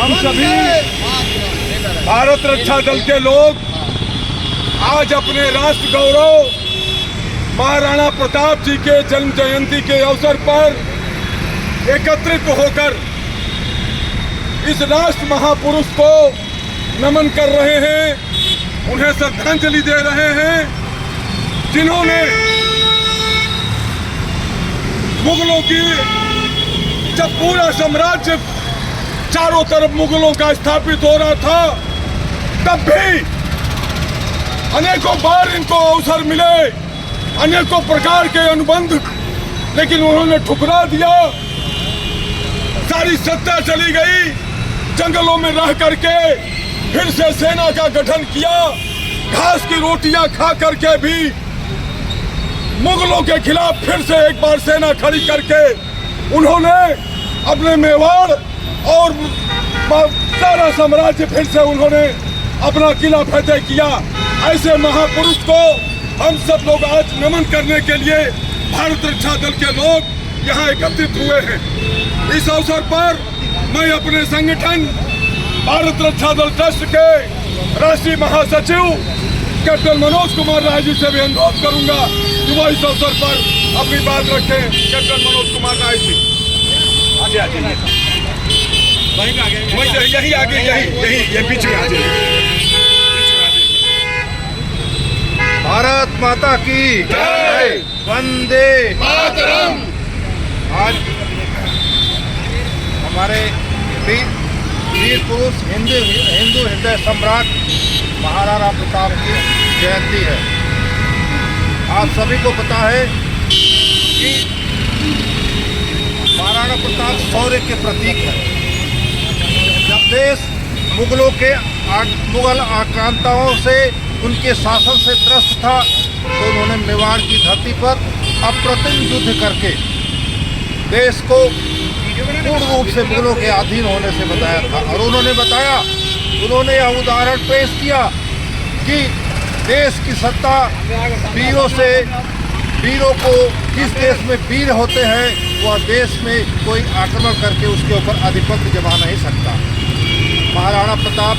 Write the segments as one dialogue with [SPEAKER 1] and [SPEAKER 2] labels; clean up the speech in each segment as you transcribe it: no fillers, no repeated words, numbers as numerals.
[SPEAKER 1] हम सभी भारत रक्षा दल के लोग आज अपने राष्ट्र गौरव महाराणा प्रताप जी के जन्म जयंती के अवसर पर एकत्रित होकर इस राष्ट्र महापुरुष को नमन कर रहे हैं, उन्हें श्रद्धांजलि दे रहे हैं, जिन्होंने मुगलों की जब पूरा साम्राज्य चारों तरफ मुगलों का स्थापित हो रहा था, तब भी अनेकों बार इनको अवसर मिले, अनेकों प्रकार के अनुबंध, लेकिन उन्होंने ठुकरा दिया। सारी सत्ता चली गई, जंगलों में रह करके फिर से सेना का गठन किया, घास की रोटियां खा करके भी मुगलों के खिलाफ फिर से एक बार सेना खड़ी करके उन्होंने अपने मेवाड़ और सारा साम्राज्य फिर से उन्होंने अपना किला फतेह किया। ऐसे महापुरुष को हम सब लोग आज नमन करने के लिए भारत रक्षा दल के लोग यहाँ एकत्रित हुए हैं। इस अवसर पर मैं अपने संगठन भारत रक्षा दल ट्रस्ट के राष्ट्रीय महासचिव कैप्टन मनोज कुमार राय जी से भी अनुरोध करूंगा कि वह इस अवसर पर अपनी बात रखें। कैप्टन मनोज कुमार राय जी आगे आगे, यही आगे, ये बीच में आ जाइए।
[SPEAKER 2] भारत माता की जय, वंदे
[SPEAKER 3] मातरम।
[SPEAKER 2] आज हमारे वीर पुरुष हिंदू हृदय सम्राट महाराणा प्रताप की जयंती है। आप सभी को पता है कि महाराणा प्रताप शौर्य के प्रतीक है। जब देश मुगल आक्रांताओं से, उनके शासन से त्रस्त था, तो उन्होंने मेवाड़ की धरती पर अप्रतिम युद्ध करके देश को पूर्ण रूप से मुगलों के अधीन होने से बताया था। और उन्होंने यह उदाहरण पेश किया कि देश की सत्ता वीरों को, जिस देश में वीर होते हैं वह देश में कोई आक्रमण करके उसके ऊपर आधिपत्य जमा नहीं सकता। महाराणा प्रताप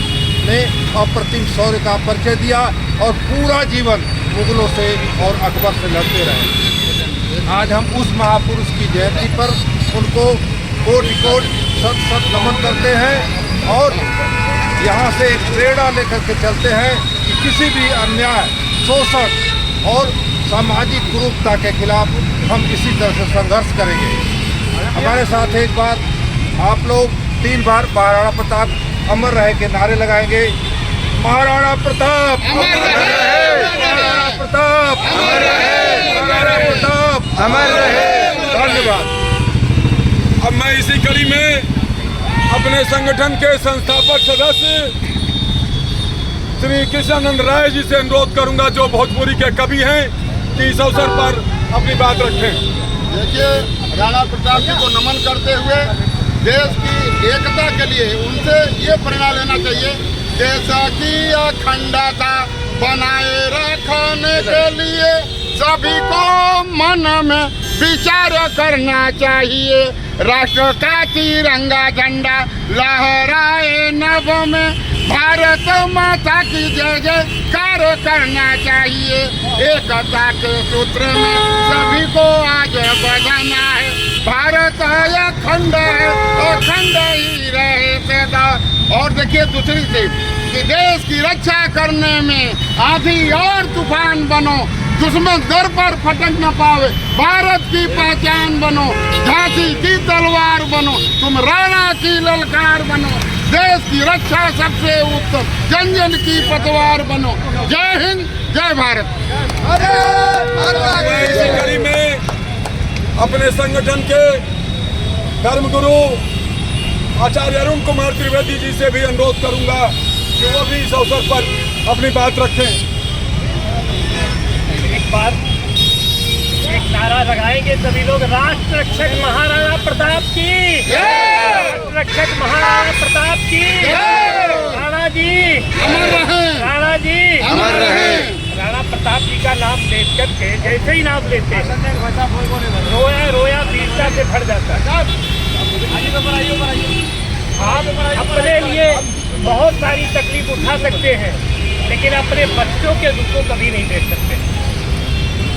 [SPEAKER 2] ने अप्रतिम शौर्य का परिचय दिया और पूरा जीवन मुगलों से और अकबर से लड़ते रहे। आज हम उस महापुरुष की जयंती पर उनको कोटि सत नमन करते हैं और यहाँ से एक प्रेरणा लेकर के चलते हैं कि किसी भी अन्याय, शोषण और सामाजिक कुरूपता के खिलाफ हम इसी तरह से संघर्ष करेंगे। हमारे साथ एक बार आप लोग 3 बार महाराणा प्रताप अमर रहे के नारे लगाएंगे। महाराणा प्रताप अमर रहे, महाराणा प्रताप अमर रहे, महाराणा प्रताप अमर रहे। धन्यवाद।
[SPEAKER 1] अब मैं इसी कड़ी में अपने संगठन के संस्थापक सदस्य श्री कृष्णानंद राय जी से अनुरोध करूंगा, जो भोजपुरी के कवि हैं, कि इस अवसर पर अपनी बात रखें।
[SPEAKER 3] देखिए, राणा प्रताप जी को नमन करते हुए देश की एकता के लिए उनसे ये प्रेरणा लेना चाहिए। देश की अखंडता बनाए रखने के लिए सभी को मन में विचार करना चाहिए। राष्ट्र का तिरंगा झंडा लहराए नभ में, भारत माता की जय जयकार करना चाहिए। एकता के सूत्र में सभी को आगे बढ़ाना है। भारत अखंड है, अखंड ही रहे सदा। और देखिए दूसरी चीज कि देश की रक्षा करने में आंधी और तूफान बनो, दुश्मन दर पर फटक न पावे, भारत की पहचान बनो, झांसी की तलवार बनो, तुम राणा की ललकार बनो, देश की रक्षा सबसे उत्तम, जन जन की पतवार बनो। जय हिंद, जय भारत।
[SPEAKER 1] इसी कड़ी में अपने संगठन के धर्मगुरु आचार्य अरुण कुमार त्रिवेदी जी से भी अनुरोध करूंगा कि वो भी इस अवसर पर अपनी बात रखें।
[SPEAKER 4] एक नारा लगाएंगे सभी लोग, राष्ट्र रक्षक महाराणा प्रताप की, राष्ट्र रक्षक महाराणा प्रताप की, राणा जी
[SPEAKER 3] अमर रहे,
[SPEAKER 4] राणा जी
[SPEAKER 3] अमर रहे।
[SPEAKER 4] राणा प्रताप जी का नाम ले करके जैसे ही नाम लेते रोया रोया वीरता से भर जाता है। आप अपने बहुत सारी तकलीफ उठा सकते हैं, लेकिन अपने बच्चों के दुख को कभी नहीं देख सकते।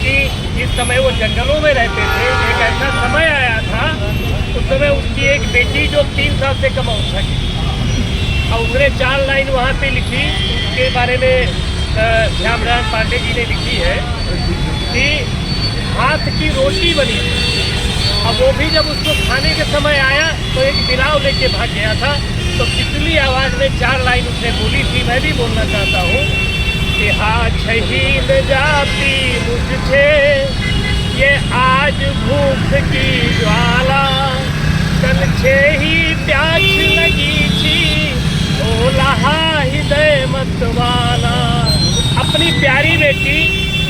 [SPEAKER 4] कि जिस समय वो जंगलों में रहते थे, एक ऐसा समय आया था, उस समय उसकी एक बेटी जो 3 साल से कम उम्र की, और उसने 4 लाइन वहाँ पे लिखी, उसके बारे में श्यामनारायण पांडे जी ने लिखी है कि हाथ की रोटी बनी। अब वो भी जब उसको खाने के समय आया तो एक बिलाव लेके भाग गया था, तो पिछली आवाज़ में 4 लाइन उसने बोली थी। मैं भी बोलना चाहता हूँ कि हाँ शहीद जाती मुझसे ये आज भूख की ज्वाला, कल छे ही प्यास लगी थी ओ लहा हृदय मत वाला। अपनी प्यारी बेटी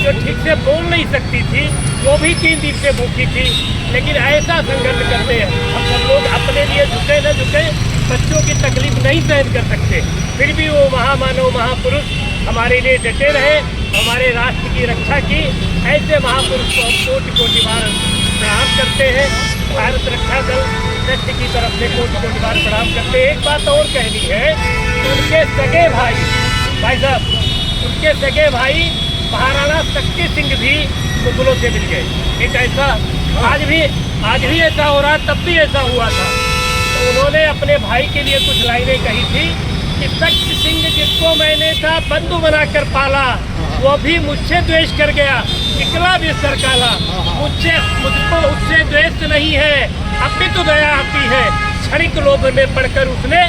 [SPEAKER 4] जो ठीक से बोल नहीं सकती थी, वो भी 3 दिन से भूखी थी, लेकिन ऐसा संघर्ष करते हैं। हम सब लोग अपने लिए झुके न झुके, बच्चों की तकलीफ नहीं सहन कर सकते, फिर भी वो महामानव महापुरुष हमारे लिए डटे रहे, हमारे राष्ट्र की रक्षा की। ऐसे महापुरुष को हम कोटि कोटि बार प्रणाम करते हैं। भारत रक्षा दल ट्रस्ट की तरफ से कोटि कोटि बार प्रणाम करते हैं। एक बात और कहनी है, उनके सगे भाई साहब, उनके सगे भाई महाराणा शक्ति सिंह भी मुगलों से मिल गए। एक ऐसा आज भी ऐसा हो रहा, तब भी ऐसा हुआ था। तो उन्होंने अपने भाई के लिए कुछ लाइनें कही थी कि शक्ति सिंह जिसको मैंने था बंधु बनाकर पाला, वो भी मुझसे द्वेष कर गया, निकला भी सर काला। मुझको उससे द्वेष नहीं है, अब भी तो दया आती है, क्षणिक लोभ में पड़कर उसने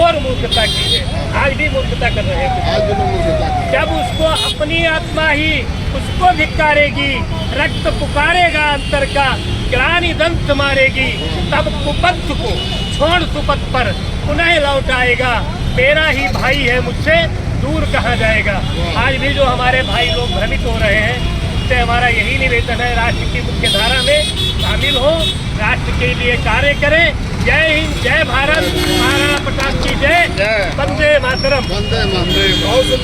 [SPEAKER 4] और मूर्खता की है। आज भी मूर्खता कर रहे हैं। जब उसको अपनी आत्मा ही उसको धिक्कारेगी, रक्त पुकारेगा अंतर का, ग्लानि दंत मारेगी, तब कुपथ को छोड़ सुपथ पर पुनः लौट आएगा। मेरा ही भाई है, मुझसे दूर कहाँ जाएगा। आज भी जो हमारे भाई लोग भ्रमित हो रहे हैं, उससे हमारा यही निवेदन है, राष्ट्र की मुख्य धारा में शामिल हो, राष्ट्र के लिए कार्य करें। जय हिंद, जय भारत, महाराणा प्रताप की जय, वंदे मातरम।
[SPEAKER 3] वंदे मातरम।
[SPEAKER 1] बहुत सुंदर।